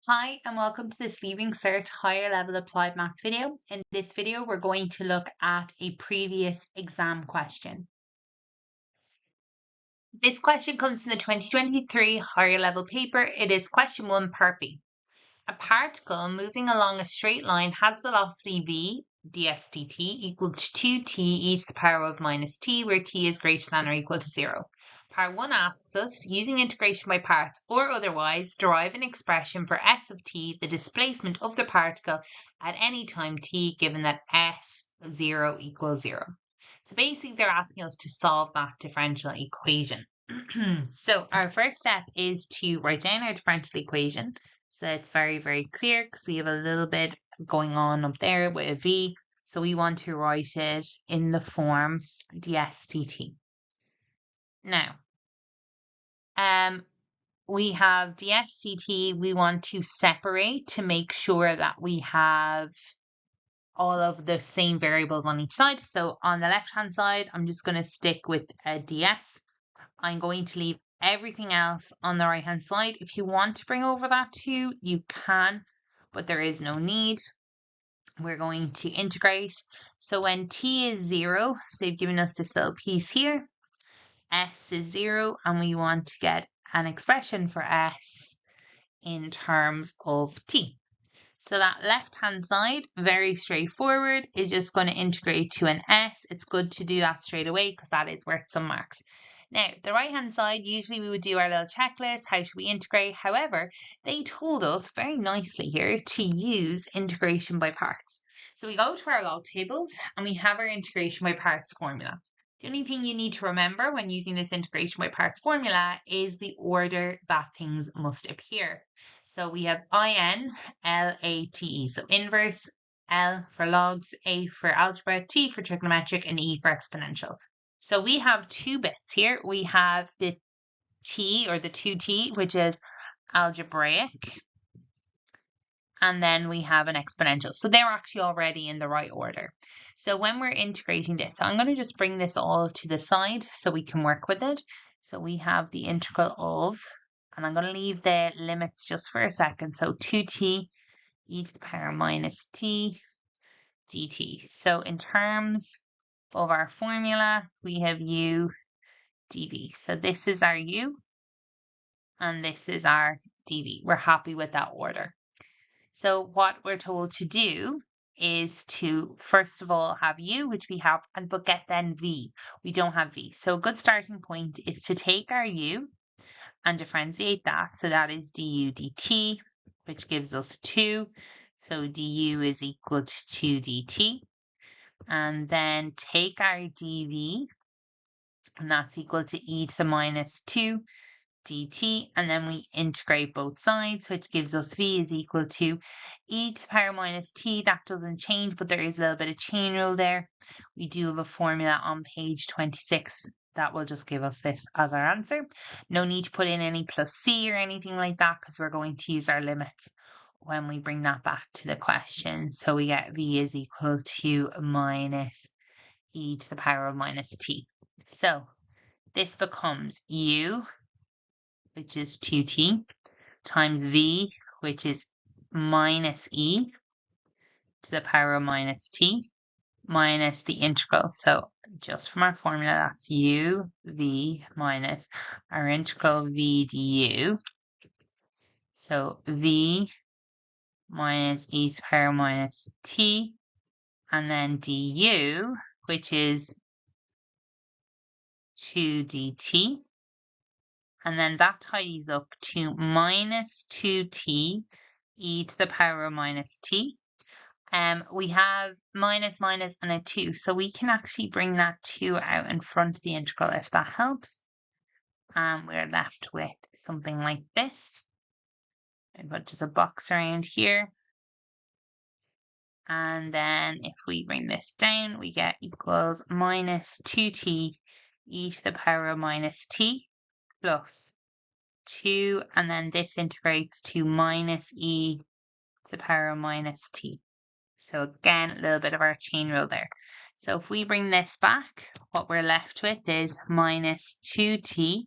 Hi, and welcome to this Leaving Cert Higher Level Applied Maths video. In this video, we're going to look at a previous exam question. This question comes from the 2023 Higher Level paper. It is question 1, part B. A particle moving along a straight line has velocity v ds dt equal to 2t e to the power of minus t, where t is greater than or equal to 0. Part 1 asks us, using integration by parts or otherwise, derive an expression for s of t, the displacement of the particle at any time t, given that s0 equals 0. So basically they're asking us to solve that differential equation. So our first step is to write down our differential equation. So it's very, very clear because we have a little bit going on up there with a v. So we want to write it in the form ds dt. Now, we have ds dt. We want to separate to make sure that we have all of the same variables on each side. So on the left-hand side, I'm just going to stick with a ds. I'm going to leave everything else on the right hand side. If you want to bring over that too, you can, but there is no need. We're going to integrate. So when t is 0, they've given us this little piece here. S is 0, and we want to get an expression for s in terms of t. So that left-hand side, very straightforward, is just going to integrate to an s. It's good to do that straight away because that is worth some marks. Now, the right-hand side, usually we would do our little checklist. How should we integrate? However, they told us very nicely here to use integration by parts. So we go to our log tables and we have our integration by parts formula. The only thing you need to remember when using this integration by parts formula is the order that things must appear. So we have IN, L, A, T, E. So inverse, L for logs, A for algebra, T for trigonometric, and E for exponential. So we have two bits here. We have the T or the 2T, which is algebraic. And then we have an exponential. So they're actually already in the right order. So when we're integrating this, so I'm going to just bring this all to the side so we can work with it. So we have the integral of, and I'm going to leave the limits just for a second. So 2t e to the power minus t dt. So in terms of our formula, we have u dv. So this is our u and this is our dv. We're happy with that order. So what we're told to do is to first of all have u, which we have, but get then v. We don't have v. So a good starting point is to take our u and differentiate that. So that is du dt, which gives us 2. So du is equal to 2 dt. And then take our dv, and that's equal to e to the minus 2 dt, and then we integrate both sides, which gives us v is equal to e to the power minus t. That doesn't change, but there is a little bit of chain rule there. We do have a formula on page 26 that will just give us this as our answer. No need to put in any plus c or anything like that because we're going to use our limits when we bring that back to the question. So we get v is equal to minus e to the power of minus t. So this becomes u, which is 2t, times v, which is minus e to the power of minus t, minus the integral. So just from our formula, that's u, v, minus our integral v du. So v minus e to the power minus t, and then du, which is 2 dt. And then that tidies up to minus 2t e to the power of minus t. We have minus minus and a 2, so we can actually bring that 2 out in front of the integral if that helps. And we're left with something like this. I put just a box around here. And then if we bring this down, we get equals minus 2t e to the power of minus t plus 2, and then this integrates to minus e to the power of minus t. So again, a little bit of our chain rule there. So if we bring this back, what we're left with is minus 2t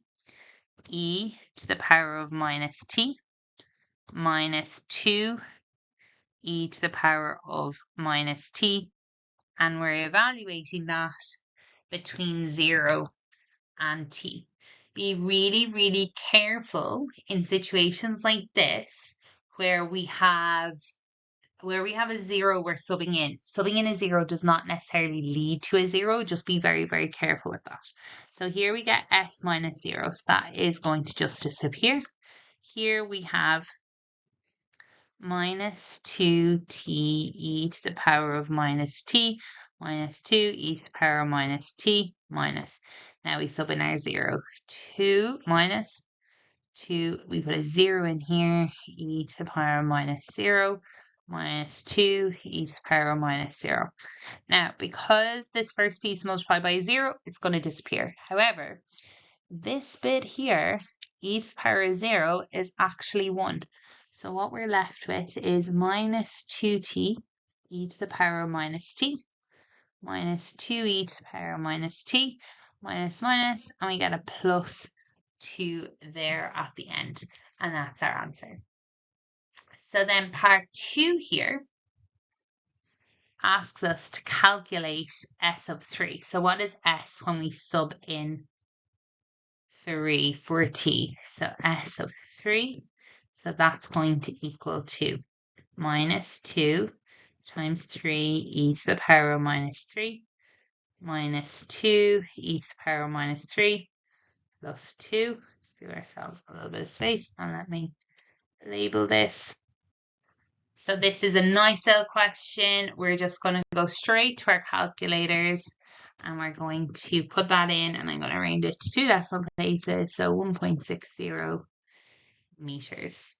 e to the power of minus t minus 2 e to the power of minus t, and we're evaluating that between 0 and t. Be really, really careful in situations like this where we have a 0, we're subbing in. Subbing in a 0 does not necessarily lead to a 0. Just be very, very careful with that. So here we get s minus 0. So that is going to just disappear. Here we have minus 2t e to the power of minus t, minus 2 e to the power of minus t, minus. Now we sub in our 0. 2 minus 2, we put a 0 in here, e to the power of minus 0, minus 2 e to the power of minus 0. Now, because this first piece multiplied by 0, it's going to disappear. However, this bit here, e to the power of 0, is actually 1. So what we're left with is minus 2t e to the power of minus t, minus 2e to the power of minus t, minus minus, and we get a plus 2 there at the end. And that's our answer. So then part 2 here asks us to calculate s of 3. So what is s when we sub in 3 for t? So s of 3, so that's going to equal to minus 2 times 3 e to the power of minus 3, minus 2 e to the power of minus 3, plus 2. Just give ourselves a little bit of space and let me label this. So this is a nice little question. We're just going to go straight to our calculators and we're going to put that in, and I'm going to round it to 2 decimal places, so 1.60 meters.